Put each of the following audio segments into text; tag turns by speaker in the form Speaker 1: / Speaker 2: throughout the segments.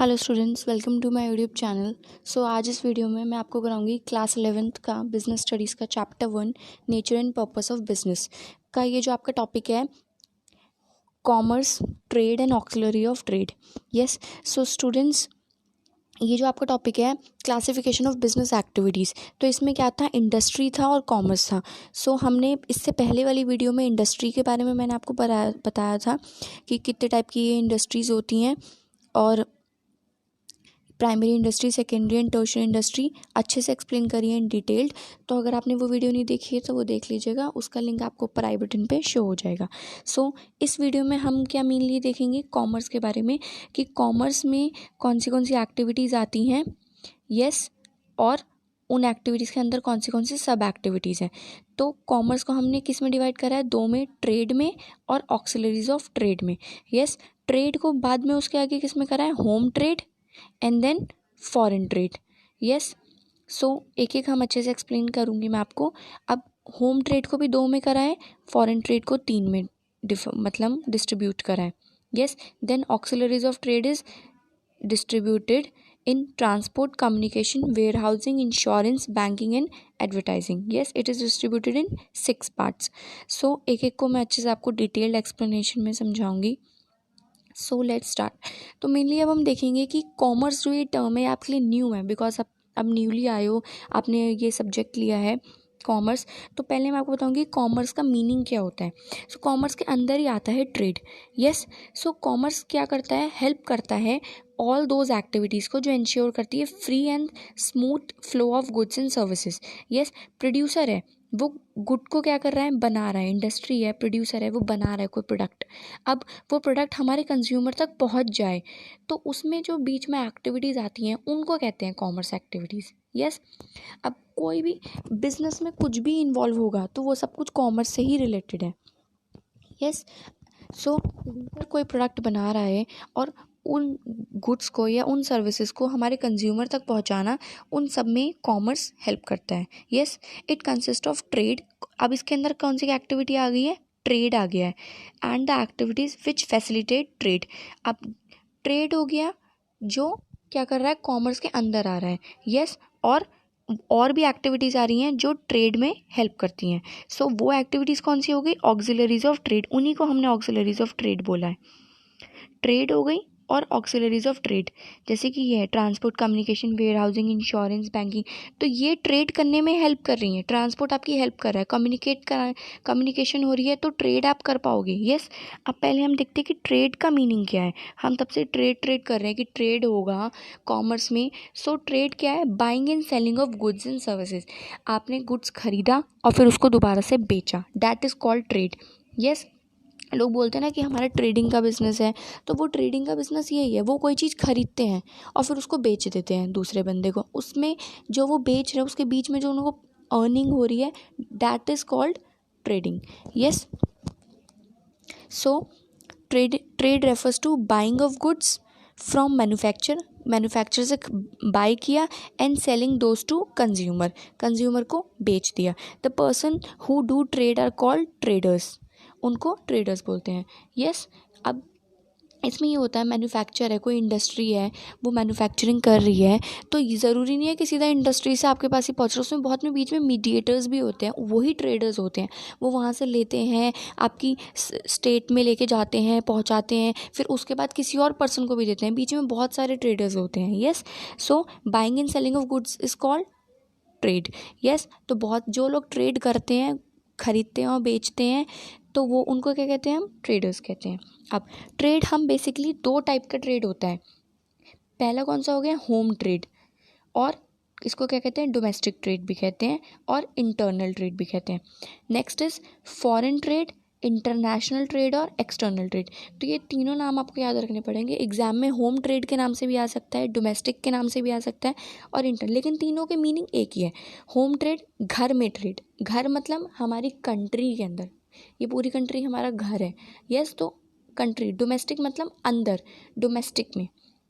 Speaker 1: Hello students, welcome to my YouTube channel. आज इस video में मैं आपको कराऊंगी क्लास 11th का बिजनेस स्टडीज़ का chapter 1 nature and purpose of business का। ये जो आपका टॉपिक है commerce, trade and auxiliary of trade. Yes, so students, ये जो आपका टॉपिक है क्लासिफिकेशन ऑफ बिजनेस एक्टिविटीज़, तो इसमें क्या था, इंडस्ट्री था और कॉमर्स था। हमने इससे पहले वाली वीडियो में इंडस्ट्री के बारे में मैंने आपको बताया था कि कितने टाइप की ये इंडस्ट्रीज़ होती हैं और primary industry, secondary and tertiary industry अच्छे से एक्सप्लेन करी है इन डिटेल्ड। तो अगर आपने वो वीडियो नहीं देखी है तो वो देख लीजिएगा, उसका लिंक आपको ऊपर आई बटन पे शो हो जाएगा। इस वीडियो में हम क्या मेनली देखेंगे, कॉमर्स के बारे में कि कॉमर्स में कौन सी एक्टिविटीज़ आती हैं। यस, और उन एक्टिविटीज़ के अंदर कौन सी सब एक्टिविटीज़ हैं। तो कॉमर्स को हमने किस में डिवाइड करा है, दो में, ट्रेड में और ऑक्सिलरीज ऑफ ट्रेड में। यस, ट्रेड को बाद में उसके आगे किस में करा है, home trade and then foreign trade. Yes, एक एक हम अच्छे से एक्सप्लेन करूँगी मैं आपको। अब होम ट्रेड को भी दो में करा है, फॉरेन ट्रेड को तीन में डिस्ट्रीब्यूट करा है। Yes, then auxiliaries of trade is distributed in transport, communication, warehousing, insurance, banking and advertising. Yes, it is distributed in 6 parts. एक एक को मैं अच्छे से आपको डिटेल्ड एक्सप्लेनेशन में समझाऊंगी। Let's start. तो मेनली अब हम देखेंगे कि कॉमर्स जो ये टर्म है आपके लिए न्यू है, बिकॉज अब न्यूली आए हो, आपने ये सब्जेक्ट लिया है कॉमर्स। तो पहले मैं आपको बताऊंगी कॉमर्स का मीनिंग क्या होता है। कॉमर्स के अंदर ही आता है ट्रेड। यस, कॉमर्स क्या करता है, हेल्प करता है ऑल दोज एक्टिविटीज़ को जो इंश्योर करती है free and smooth flow of goods and services. Yes, producer है, वो गुड को क्या कर रहा है, बना रहा है। इंडस्ट्री है, प्रोड्यूसर है, वो बना रहा है कोई प्रोडक्ट। अब वो प्रोडक्ट हमारे कंज्यूमर तक पहुंच जाए तो उसमें जो बीच में एक्टिविटीज़ आती हैं उनको कहते हैं कॉमर्स एक्टिविटीज़। यस, अब कोई भी बिजनेस में कुछ भी इन्वॉल्व होगा तो वो सब कुछ कॉमर्स से ही रिलेटेड है। यस, प्रोड्यूसर कोई प्रोडक्ट बना रहा है और उन गुड्स को या उन सर्विसेज को हमारे कंज्यूमर तक पहुंचाना, उन सब में कॉमर्स हेल्प करता है। Yes, it consist of trade. अब इसके अंदर कौन सी एक्टिविटी आ गई है, ट्रेड आ गया है, and the activities which facilitate trade. अब ट्रेड हो गया जो क्या कर रहा है, कॉमर्स के अंदर आ रहा है। यस, और भी एक्टिविटीज़ आ रही हैं जो ट्रेड में हेल्प करती हैं। वो एक्टिविटीज़ कौन सी हो गई, ऑक्सिलरीज ऑफ ट्रेड, उन्हीं को हमने ऑक्सिलरीज ऑफ ट्रेड बोला है। ट्रेड हो गई और ऑक्सिलरीज ऑफ ट्रेड, जैसे कि ये है transport, communication, warehousing, insurance, banking. तो ये ट्रेड करने में हेल्प कर रही है। ट्रांसपोर्ट आपकी हेल्प कर रहा है, कम्युनिकेशन हो रही है तो ट्रेड आप कर पाओगे। यस, अब पहले हम देखते हैं कि ट्रेड का मीनिंग क्या है। हम तब से ट्रेड कर रहे हैं कि ट्रेड होगा कॉमर्स में। ट्रेड क्या है, buying and selling of goods and services. आपने गुड्स खरीदा और फिर उसको दोबारा से बेचा, that is called trade. Yes, लोग बोलते हैं ना कि हमारा ट्रेडिंग का बिजनेस है, तो वो ट्रेडिंग का बिजनेस यही है, वो कोई चीज़ खरीदते हैं और फिर उसको बेच देते हैं दूसरे बंदे को। उसमें जो वो बेच रहे हैं उसके बीच में जो उनको अर्निंग हो रही है, that is called trading. Yes, trade refers to buying of goods from manufacture से बाय किया and selling those to consumer को बेच दिया। The person who do trade are called traders, उनको ट्रेडर्स बोलते हैं। यस, अब इसमें ये होता है, मैन्युफैक्चर है, कोई इंडस्ट्री है, वो मैन्युफैक्चरिंग कर रही है, तो ये ज़रूरी नहीं है कि सीधा इंडस्ट्री से आपके पास ही पहुँच रहा है। उसमें बहुत में बीच में मीडिएटर्स भी होते हैं, वही ट्रेडर्स होते हैं। वो वहाँ से लेते हैं, आपकी स्टेट में लेके जाते हैं, पहुँचाते हैं, फिर उसके बाद किसी और पर्सन को भी देते हैं। बीच में बहुत सारे ट्रेडर्स होते हैं। Yes, buying and selling of goods is called trade. Yes, तो बहुत जो लोग ट्रेड करते हैं, खरीदते हैं और बेचते हैं, तो वो उनको क्या कहते हैं, हम ट्रेडर्स कहते हैं। अब ट्रेड हम बेसिकली दो टाइप का ट्रेड होता है। पहला कौन सा हो गया, होम ट्रेड, और इसको क्या कहते हैं, डोमेस्टिक ट्रेड भी कहते हैं और इंटरनल ट्रेड भी कहते हैं। Next is foreign trade, international trade और एक्सटर्नल ट्रेड। तो ये तीनों नाम आपको याद रखने पड़ेंगे एग्जाम में। होम ट्रेड के नाम से भी आ सकता है, डोमेस्टिक के नाम से भी आ सकता है और लेकिन तीनों के मीनिंग एक ही है। होम ट्रेड, घर में ट्रेड, घर मतलब हमारी कंट्री के अंदर, ये पूरी कंट्री हमारा घर है। यस, तो कंट्री। डोमेस्टिक मतलब अंदर, डोमेस्टिक में।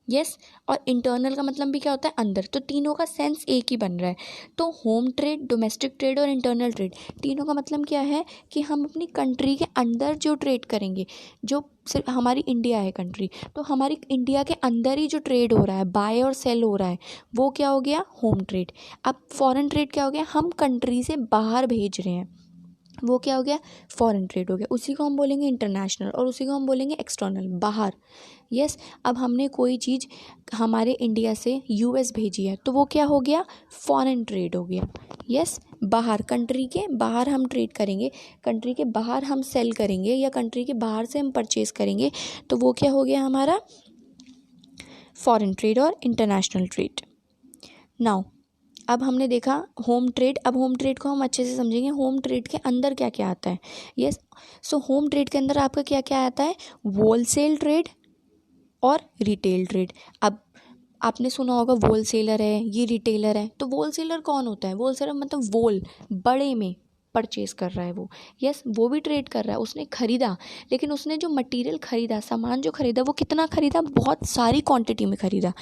Speaker 1: यस। और इंटरनल का मतलब भी क्या होता है, अंदर। तो तीनों का सेंस एक ही बन रहा है। तो होम ट्रेड, डोमेस्टिक ट्रेड और इंटरनल ट्रेड, तीनों का मतलब क्या है कि हम अपनी कंट्री के अंदर जो ट्रेड करेंगे, जो सिर्फ हमारी इंडिया है कंट्री, तो हमारी इंडिया के अंदर ही जो ट्रेड हो रहा है, बाय और सेल हो रहा है, वो क्या हो गया, होम ट्रेड। अब फॉरेन ट्रेड क्या हो गया, हम कंट्री से बाहर भेज रहे हैं, वो क्या हो गया, फॉरेन ट्रेड हो गया। उसी को हम बोलेंगे इंटरनेशनल और उसी को हम बोलेंगे एक्सटर्नल, बाहर। यस। अब हमने कोई चीज़ हमारे इंडिया से यूएस भेजी है, तो वो क्या हो गया, फॉरेन ट्रेड हो गया। यस। बाहर, कंट्री के बाहर हम ट्रेड करेंगे, कंट्री के बाहर हम सेल करेंगे या कंट्री के बाहर से हम परचेज करेंगे, तो वो क्या हो गया हमारा, फॉरेन ट्रेड और इंटरनेशनल ट्रेड। नाउ अब हमने देखा होम ट्रेड। अब होम ट्रेड को हम अच्छे से समझेंगे, होम ट्रेड के अंदर क्या क्या आता है। यस। सो होम ट्रेड के अंदर आपका क्या क्या आता है, होलसेल ट्रेड और रिटेल ट्रेड। अब आपने सुना होगा वोलसेलर है, ये रिटेलर है। तो वोलसेलर कौन होता है, वोलसेलर मतलब वोल, बड़े में परचेज कर रहा है वो। यस, वो भी ट्रेड कर रहा है, उसने खरीदा, लेकिन उसने जो मटेरियल खरीदा, सामान जो खरीदा, वो कितना खरीदा, बहुत सारी क्वांटिटी में खरीदा।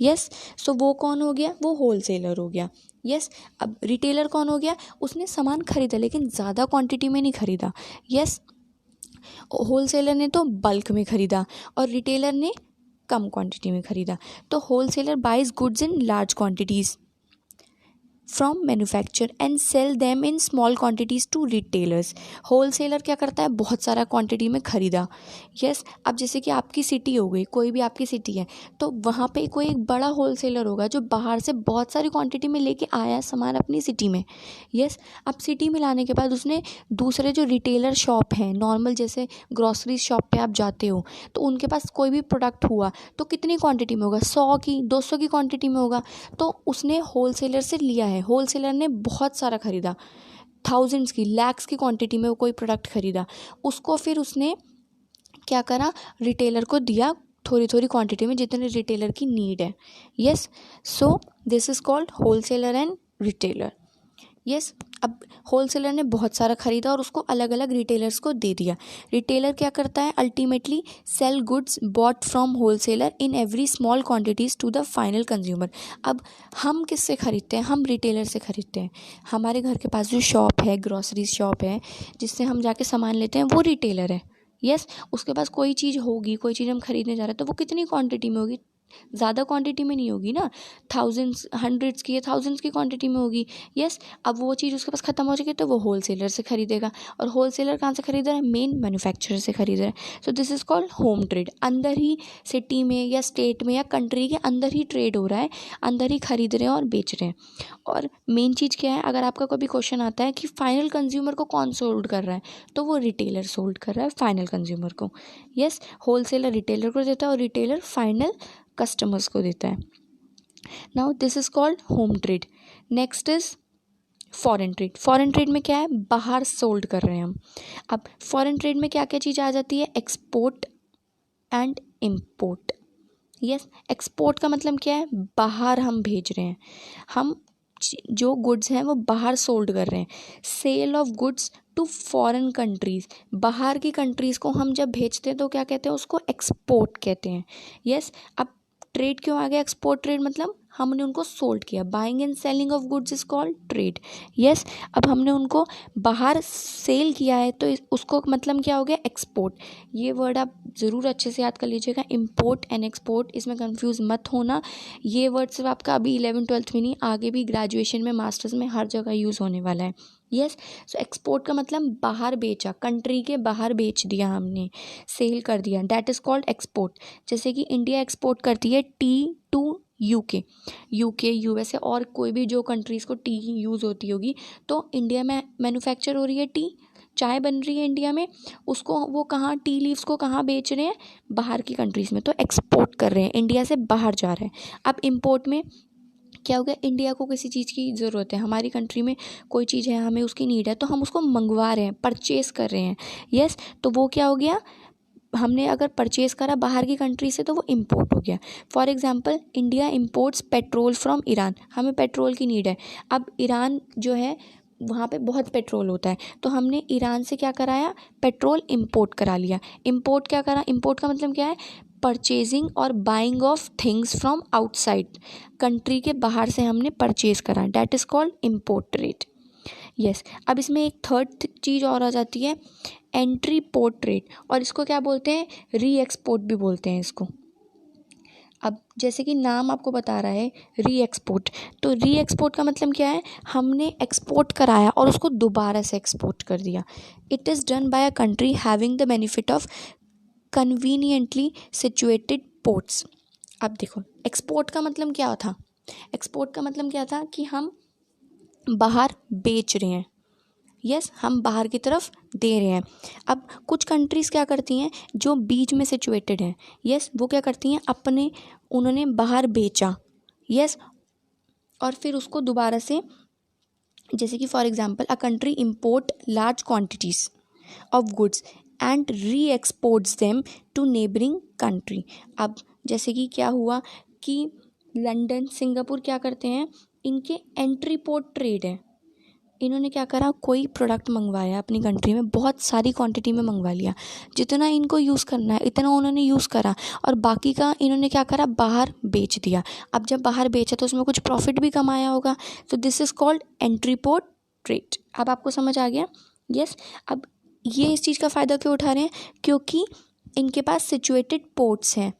Speaker 1: यस। सो वो कौन हो गया, वो होलसेलर हो गया। यस। अब रिटेलर कौन हो गया, उसने सामान खरीदा लेकिन ज़्यादा क्वांटिटी में नहीं खरीदा। यस। होलसेलर ने तो बल्क में खरीदा और रिटेलर ने कम क्वांटिटी में खरीदा। तो wholesaler buys goods in large quantities from manufacture and sell them in small quantities to retailers. Wholesaler क्या करता है, बहुत सारा क्वांटिटी में खरीदा। यस। अब जैसे कि आपकी सिटी हो गई, कोई भी आपकी सिटी है, तो वहाँ पे कोई एक बड़ा होलसेलर होगा जो बाहर से बहुत सारी क्वांटिटी में लेके आया सामान अपनी सिटी में। यस। अब सिटी में लाने के बाद उसने दूसरे जो रिटेलर शॉप हैं, नॉर्मल जैसे ग्रॉसरी शॉप पे आप जाते हो, तो उनके पास कोई भी प्रोडक्ट हुआ तो कितनी क्वांटिटी में होगा, 100 की, 200 की क्वांटिटी में होगा। तो उसने होलसेलर से लिया है, होलसेलर ने बहुत सारा खरीदा, थाउजेंड्स की, लैक्स की क्वांटिटी में वो कोई प्रोडक्ट खरीदा, उसको फिर उसने क्या करा, रिटेलर को दिया थोड़ी थोड़ी क्वांटिटी में, जितने रिटेलर की नीड है। Yes. So this is called wholesaler and retailer. Yes. अब होलसेलर ने बहुत सारा खरीदा और उसको अलग अलग रिटेलर्स को दे दिया। रिटेलर क्या करता है, ultimately sell goods bought from wholesaler in every small quantities to the final consumer. अब हम किससे खरीदते हैं, हम रिटेलर से खरीदते हैं। हमारे घर के पास जो शॉप है, ग्रॉसरी शॉप है, जिससे हम जाके सामान लेते हैं, वो रिटेलर है। यस। उसके पास कोई चीज़ होगी, कोई चीज़ हम खरीदने जा रहे हैं, तो वो कितनी क्वांटिटी में होगी, ज़्यादा क्वांटिटी में नहीं होगी ना, थाउजेंड्स, हंड्रेड्स की या थाउजेंड्स की क्वांटिटी में होगी। यस। अब वो चीज़ उसके पास ख़त्म हो जाएगी तो वो होलसेलर से खरीदेगा, और होलसेलर कहाँ से खरीद रहा है, मेन मैन्युफैक्चरर से खरीद रहा है। सो this is called home trade. अंदर ही सिटी में या स्टेट में या कंट्री के अंदर ही ट्रेड हो रहा है, अंदर ही खरीद रहे हैं और बेच रहे हैं। और मेन चीज़ क्या है, अगर आपका कभी क्वेश्चन आता है कि फाइनल कंज्यूमर को कौन सोल्ड कर रहा है, तो वो रिटेलर सोल्ड कर रहा है फाइनल कंज्यूमर को। यस। होलसेलर रिटेलर को देता है और रिटेलर फाइनल कस्टमर्स को देता है। Now this is called home trade. Next is foreign trade. Foreign trade में क्या है, बाहर सोल्ड कर रहे हैं हम। अब फॉरेन ट्रेड में क्या क्या चीज़ आ जाती है, export and import. Yes. Export का मतलब क्या है, बाहर हम भेज रहे हैं, हम जो गुड्स हैं वो बाहर सोल्ड कर रहे हैं। Sale of goods to foreign countries, बाहर की कंट्रीज़ को हम जब भेजते हैं तो क्या कहते हैं, उसको एक्सपोर्ट कहते हैं। यस। अब ट्रेड क्यों आ गया, एक्सपोर्ट ट्रेड मतलब हमने उनको सोल्ड किया, buying and selling of goods is called trade. Yes. अब हमने उनको बाहर सेल किया है तो उसको मतलब क्या हो गया, एक्सपोर्ट। ये वर्ड आप ज़रूर अच्छे से याद कर लीजिएगा, इम्पोर्ट एंड एक्सपोर्ट, इसमें कंफ्यूज मत होना। ये वर्ड सिर्फ आपका अभी 11th-12th में नहीं, आगे भी ग्रेजुएशन में, मास्टर्स में, हर जगह यूज़ होने वाला है। यस। सो एक्सपोर्ट का मतलब बाहर बेचा, कंट्री के बाहर बेच दिया हमने, सेल कर दिया, दैट इज़ कॉल्ड एक्सपोर्ट। जैसे कि इंडिया एक्सपोर्ट करती है टी टू यूके, यूएसए और कोई भी जो कंट्रीज़ को टी यूज़ होती होगी, तो इंडिया में मैन्युफैक्चर हो रही है टी, चाय बन रही है इंडिया में, उसको वो कहाँ, टी लीव्स को कहाँ बेच रहे हैं, बाहर की कंट्रीज़ में, तो एक्सपोर्ट कर रहे हैं, इंडिया से बाहर जा रहे हैं। अब इम्पोर्ट में क्या हो गया, इंडिया को किसी चीज़ की ज़रूरत है, हमारी कंट्री में कोई चीज़ है, हमें उसकी नीड है, तो हम उसको मंगवा रहे हैं, परचेज़ कर रहे हैं। यस। तो वो क्या हो गया, हमने अगर परचेज़ करा बाहर की कंट्री से तो वो इम्पोर्ट हो गया। For example India imports petrol from Iran, हमें पेट्रोल की नीड है। अब ईरान जो है वहाँ पे बहुत पेट्रोल होता है, तो हमने ईरान से क्या कराया, पेट्रोल इम्पोर्ट करा लिया। इम्पोर्ट क्या करा, इम्पोर्ट का मतलब क्या है, परचेजिंग और buying of things from outside, country के बाहर से हमने परचेज करा, that is called import trade. Yes, अब इसमें एक थर्ड चीज़ और आ जाती है, एंट्री पोर्ट ट्रेड, और इसको क्या बोलते हैं, री एक्सपोर्ट भी बोलते हैं इसको। अब जैसे कि नाम आपको बता रहा है री एक्सपोर्ट, तो री एक्सपोर्ट का मतलब क्या है, हमने एक्सपोर्ट कराया और उसको दोबारा से एक्सपोर्ट कर दिया। It is done by a country having the benefit of conveniently situated ports. अब देखो एक्सपोर्ट का मतलब क्या था, एक्सपोर्ट का मतलब क्या था कि हम बाहर बेच रहे हैं, यस हम बाहर की तरफ दे रहे हैं। अब कुछ कंट्रीज़ क्या करती हैं जो बीच में सिचुएटेड हैं, यस वो क्या करती हैं अपने, उन्होंने बाहर बेचा, यस और फिर उसको दोबारा से, जैसे कि for example a country import large quantities of goods and reexports them to neighbouring country. अब जैसे कि क्या हुआ कि लंदन सिंगापुर क्या करते हैं, इनके एंट्री पोर्ट ट्रेड है, इन्होंने क्या करा, कोई प्रोडक्ट मंगवाया अपनी कंट्री में, बहुत सारी क्वांटिटी में मंगवा लिया, जितना इनको यूज़ करना है इतना उन्होंने यूज़ करा और बाकी का इन्होंने क्या करा, बाहर बेच दिया। अब जब बाहर बेचा तो उसमें कुछ प्रॉफिट भी कमाया होगा, तो this is called entry port trade. अब आपको समझ आ गया, यस। अब ये इस चीज़ का फ़ायदा क्यों उठा रहे हैं, क्योंकि इनके पास सिचुएटेड पोर्ट्स हैं,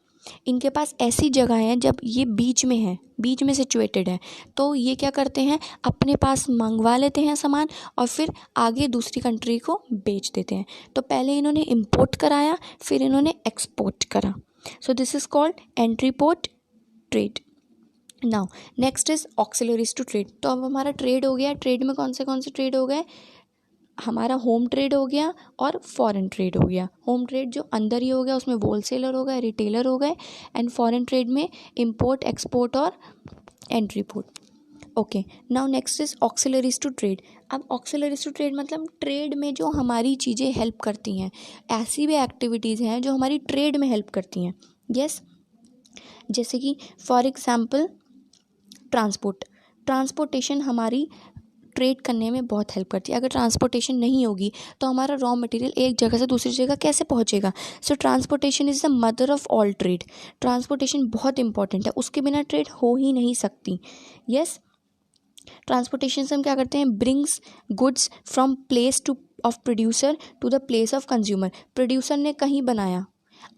Speaker 1: इनके पास ऐसी जगह हैं जब ये बीच में है, बीच में सिचुएटेड है, तो ये क्या करते हैं अपने पास मंगवा लेते हैं सामान और फिर आगे दूसरी कंट्री को बेच देते हैं। तो पहले इन्होंने इंपोर्ट कराया, फिर इन्होंने एक्सपोर्ट करा, so this is called entry port trade. Now next is auxiliaries to trade. तो अब हमारा ट्रेड हो गया, ट्रेड में कौन से ट्रेड हो गए, हमारा होम ट्रेड हो गया और फॉरेन ट्रेड हो गया। होम ट्रेड जो अंदर ही हो गया, उसमें होलसेलर हो गए, रिटेलर हो गए, एंड फॉरेन ट्रेड में इंपोर्ट एक्सपोर्ट और entry port. Okay, now next is auxiliaries to trade. अब ऑक्सिलरीज टू ट्रेड मतलब ट्रेड में जो हमारी चीज़ें हेल्प करती हैं, ऐसी भी एक्टिविटीज़ हैं जो हमारी ट्रेड में हेल्प करती हैं, यस जैसे कि फॉर एग्जांपल ट्रांसपोर्टेशन हमारी ट्रेड करने में बहुत हेल्प करती है। अगर ट्रांसपोर्टेशन नहीं होगी तो हमारा रॉ मटेरियल एक जगह से दूसरी जगह कैसे पहुंचेगा। So transportation is the mother of all trade. Transportation बहुत इंपॉर्टेंट है, उसके बिना ट्रेड हो ही नहीं सकती। यस, ट्रांसपोर्टेशन से हम क्या करते हैं, brings goods from place to of producer to the place of consumer. Producer ने कहीं बनाया,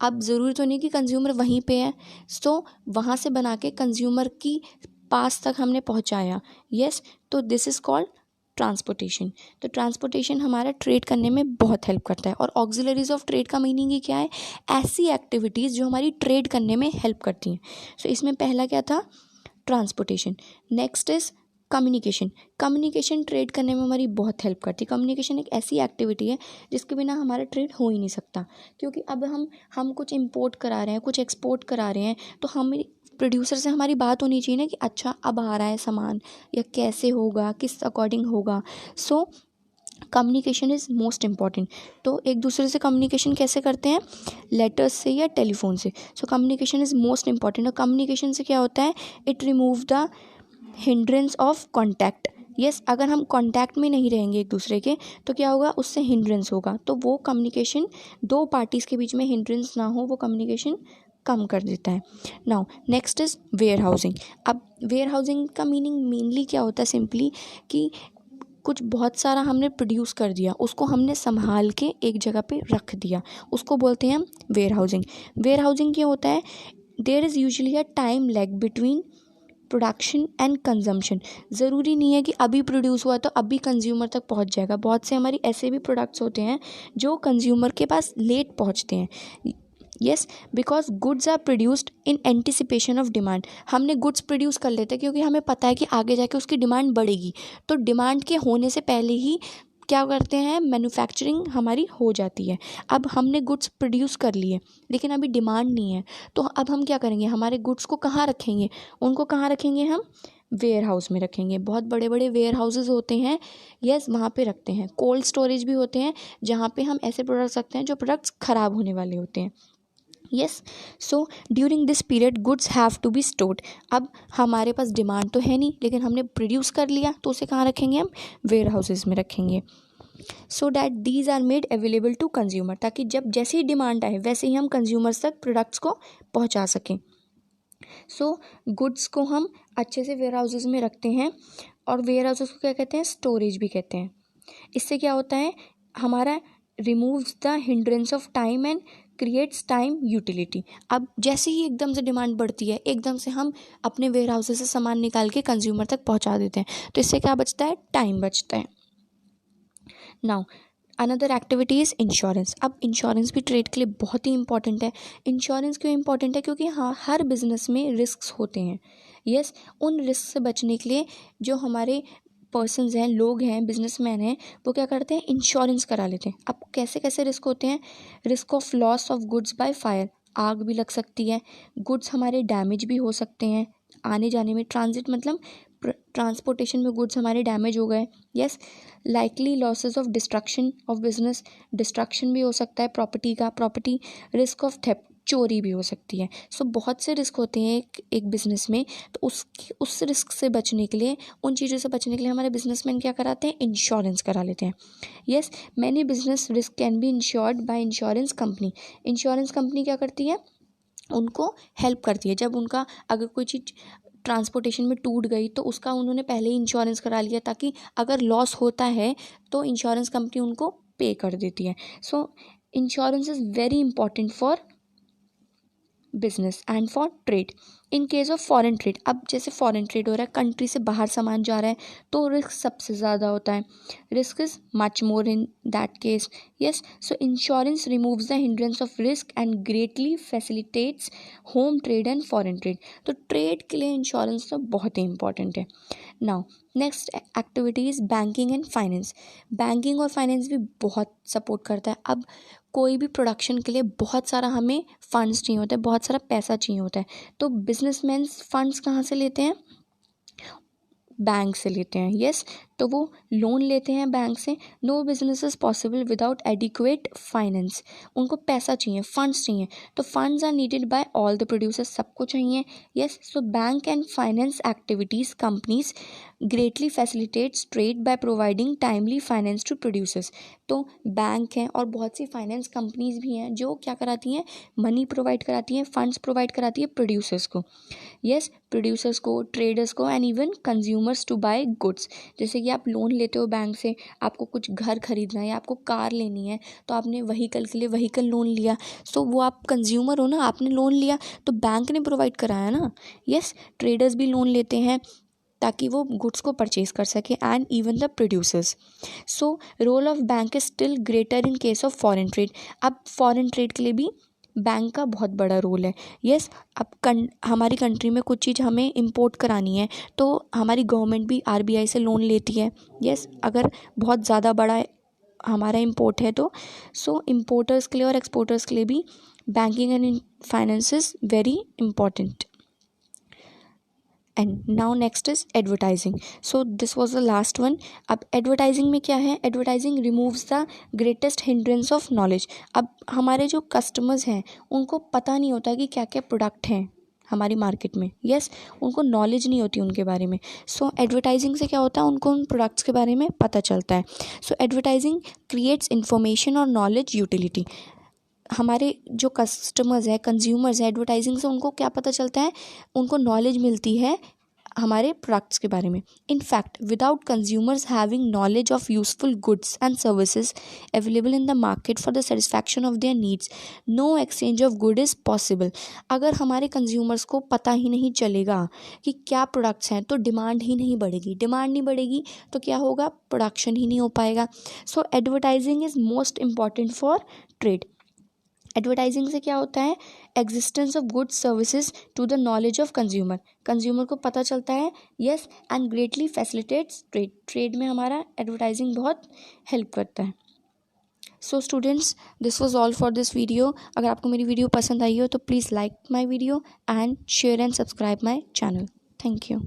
Speaker 1: अब ज़रूरी तो नहीं कि कंज्यूमर वहीं पे है, तो वहाँ से बना के कंज्यूमर की पास तक हमने पहुँचाया। यस, तो दिस इज़ कॉल्ड ट्रांसपोर्टेशन। तो ट्रांसपोर्टेशन हमारा ट्रेड करने में बहुत हेल्प करता है। और ऑक्सिलरीज ऑफ ट्रेड का मीनिंग ही क्या है, ऐसी एक्टिविटीज़ जो हमारी ट्रेड करने में हेल्प करती हैं। सो इसमें पहला क्या था, transportation. Next is communication. Communication trade करने में हमारी बहुत हेल्प करती है। कम्युनिकेशन एक ऐसी एक्टिविटी है जिसके बिना हमारा ट्रेड हो ही नहीं सकता, क्योंकि अब हम कुछ इंपोर्ट करा रहे हैं, कुछ एक्सपोर्ट करा रहे हैं, तो हम प्रोड्यूसर से हमारी बात होनी चाहिए ना कि अच्छा अब आ रहा है सामान, या कैसे होगा, किस अकॉर्डिंग होगा। So communication is most important. तो एक दूसरे से कम्युनिकेशन कैसे करते हैं, लेटर्स से या टेलीफोन से। So communication is most important. और कम्युनिकेशन से क्या होता है, it remove the hindrance of contact. Yes, अगर हम कॉन्टैक्ट में नहीं रहेंगे एक दूसरे के तो क्या होगा, उससे हिंड्रेंस होगा। तो वो कम्युनिकेशन, दो पार्टीज़ के बीच में हिंड्रेंस ना हो, वो कम्युनिकेशन कम कर देता है। Now next is warehousing. अब वेयर हाउसिंग का मीनिंग मेनली क्या होता है, सिंपली कि कुछ बहुत सारा हमने प्रोड्यूस कर दिया, उसको हमने संभाल के एक जगह पे रख दिया, उसको बोलते हैं हम वेयर हाउसिंग। वेयर हाउसिंग क्या होता है, there is usually a time lag between production and consumption. ज़रूरी नहीं है कि अभी प्रोड्यूस हुआ तो अभी कंज्यूमर तक पहुंच जाएगा। बहुत से हमारी ऐसे भी प्रोडक्ट्स होते हैं जो कंज्यूमर के पास लेट पहुंचते हैं। Yes, because goods are produced in anticipation of demand. हमने गुड्स प्रोड्यूस कर लेते हैं क्योंकि हमें पता है कि आगे जाके उसकी डिमांड बढ़ेगी, तो डिमांड के होने से पहले ही क्या करते हैं, मैन्युफैक्चरिंग हमारी हो जाती है। अब हमने गुड्स प्रोड्यूस कर लिए लेकिन अभी डिमांड नहीं है, तो अब हम क्या करेंगे, हमारे गुड्स को कहाँ रखेंगे, उनको कहाँ रखेंगे, हम वेयर हाउस में रखेंगे। बहुत बड़े बड़े वेयर हाउसेज होते हैं, यस वहाँ पे रखते हैं। कोल्ड स्टोरेज भी होते हैं जहाँ पे हम ऐसे प्रोडक्ट्स रखते हैं जो प्रोडक्ट्स ख़राब होने वाले होते हैं। Yes, so during this period goods have to be stored. अब हमारे पास डिमांड तो है नहीं, लेकिन हमने प्रोड्यूस कर लिया, तो उसे कहाँ रखेंगे, हम वेयर हाउसेज में रखेंगे। So that these are made available to consumer, ताकि जब जैसी डिमांड आए वैसे ही हम कंज्यूमर्स तक प्रोडक्ट्स को पहुंचा सकें। सो गुड्स को हम अच्छे से वेयर हाउसेज में रखते हैं, और वेयर हाउसेज को क्या कहते हैं, स्टोरेज भी कहते हैं। इससे क्या होता है, हमारा removes the hindrance of time and creates time utility. अब जैसे ही एकदम से डिमांड बढ़ती है, एकदम से हम अपने वेयर हाउसेज से सामान निकाल के कंज्यूमर तक पहुंचा देते हैं, तो इससे क्या बचता है, टाइम बचता है। Now another activity is insurance. अब इंश्योरेंस भी ट्रेड के लिए बहुत ही इंपॉर्टेंट है। इंश्योरेंस क्यों इंपॉर्टेंट है, क्योंकि हाँ, हर बिजनेस में रिस्क होते हैं। यस, उन रिस्क से बचने के लिए जो हमारे पर्सन्स हैं, लोग हैं, बिजनेसमैन हैं, वो क्या करते हैं, इंश्योरेंस करा लेते हैं। अब कैसे कैसे रिस्क होते हैं, risk of loss of goods by fire, आग भी लग सकती है, गुड्स हमारे डैमेज भी हो सकते हैं, आने जाने में, ट्रांजिट मतलब ट्रांसपोर्टेशन में गुड्स हमारे डैमेज हो गए। Yes, likely losses of destruction of business, destruction भी हो सकता है प्रॉपर्टी का, प्रॉपर्टी रिस्क ऑफ थेफ्ट, चोरी भी हो सकती है। सो बहुत से रिस्क होते हैं एक बिज़नेस में, तो उस रिस्क से बचने के लिए, उन चीज़ों से बचने के लिए हमारे बिजनेसमैन क्या कराते हैं, इंश्योरेंस करा लेते हैं। Yes, many business risk can be insured by insurance company. Insurance company क्या करती है, उनको हेल्प करती है। जब उनका अगर कोई चीज़ ट्रांसपोर्टेशन में टूट गई, तो उसका उन्होंने पहले ही इंश्योरेंस करा लिया, ताकि अगर लॉस होता है तो इंश्योरेंस कंपनी उनको पे कर देती है। सो insurance is very important for business and for trade. In case of foreign trade, अब जैसे फॉरेन ट्रेड हो रहा है, कंट्री से बाहर सामान जा रहा है, तो रिस्क सबसे ज़्यादा होता है, risk is much more in that case. Yes, so insurance removes the hindrance of risk and greatly facilitates home trade and foreign trade. तो ट्रेड के लिए इंश्योरेंस तो बहुत ही इंपॉर्टेंट है। Now next activity is banking and finance. Banking और finance भी बहुत support करता है। अब कोई भी प्रोडक्शन के लिए बहुत सारा हमें फंड्स चाहिए होता है, बहुत सारा पैसा चाहिए होता है, तो बिजनेसमैन फंड्स कहाँ से लेते हैं, बैंक से लेते हैं। यस, तो वो लोन लेते हैं बैंक से। No business is possible without adequate finance. उनको पैसा चाहिए, फंड्स चाहिए, तो funds are needed by all the producers, सबको चाहिए। Yes, so bank and finance activities companies greatly facilitates trade by providing timely finance to producers. तो bank हैं और बहुत सी फाइनेंस कंपनीज भी हैं जो क्या कराती हैं, मनी प्रोवाइड कराती हैं, फंड्स प्रोवाइड कराती है प्रोड्यूसर्स को। यस, प्रोड्यूसर्स को, ट्रेडर्स को and even consumers to buy goods. जैसे कि आप लोन लेते हो बैंक से, आपको कुछ घर खरीदना है या आपको कार लेनी है, तो आपने व्हीकल के लिए व्हीकल लोन लिया, सो वो आप कंज्यूमर हो ना, आपने लोन लिया तो बैंक ने प्रोवाइड कराया ना। यस, ट्रेडर्स भी लोन लेते हैं ताकि वो गुड्स को परचेज कर सके, and even the producers. So role of bank is still greater in case of foreign trade. अब फॉरेन ट्रेड के लिए भी बैंक का बहुत बड़ा रोल है। यस, अब हमारी कंट्री में कुछ चीज़ हमें इंपोर्ट करानी है, तो हमारी गवर्नमेंट भी आरबीआई से लोन लेती है। यस, अगर बहुत ज़्यादा बड़ा हमारा इंपोर्ट है तो सो इम्पोर्टर्स के लिए और एक्सपोर्टर्स के लिए भी banking and finance is very important. And now next is advertising. So this was the last one. अब एडवर्टाइजिंग में क्या है, advertising removes the greatest hindrance of knowledge. अब हमारे जो कस्टमर्स हैं उनको पता नहीं होता कि क्या क्या प्रोडक्ट हैं हमारी मार्केट में। यस, उनको नॉलेज नहीं होती उनके बारे में। सो एडवर्टाइजिंग से क्या होता है, उनको उन प्रोडक्ट्स के बारे में पता चलता है। सो एडवर्टाइजिंग क्रिएट्स इन्फॉर्मेशन और नॉलेज यूटिलिटी। हमारे जो कस्टमर्स हैं, कंज्यूमर्स हैं, एडवर्टाइजिंग से उनको क्या पता चलता है, उनको नॉलेज मिलती है हमारे प्रोडक्ट्स के बारे में। In fact without consumers having knowledge of useful goods and services available in the market for the satisfaction of their needs, no exchange of good is possible. अगर हमारे कंज्यूमर्स को पता ही नहीं चलेगा कि क्या प्रोडक्ट्स हैं, तो डिमांड ही नहीं बढ़ेगी, डिमांड नहीं बढ़ेगी तो क्या होगा, प्रोडक्शन ही नहीं हो पाएगा। So advertising is most important for trade. Advertising से क्या होता है, existence of goods services to the knowledge of consumer. Consumer को पता चलता है। Yes, and greatly facilitates trade. Trade में हमारा एडवर्टाइजिंग बहुत हेल्प करता है। So students, this was all for this video. अगर आपको मेरी वीडियो पसंद आई हो तो please like my video and share and subscribe my channel. Thank you.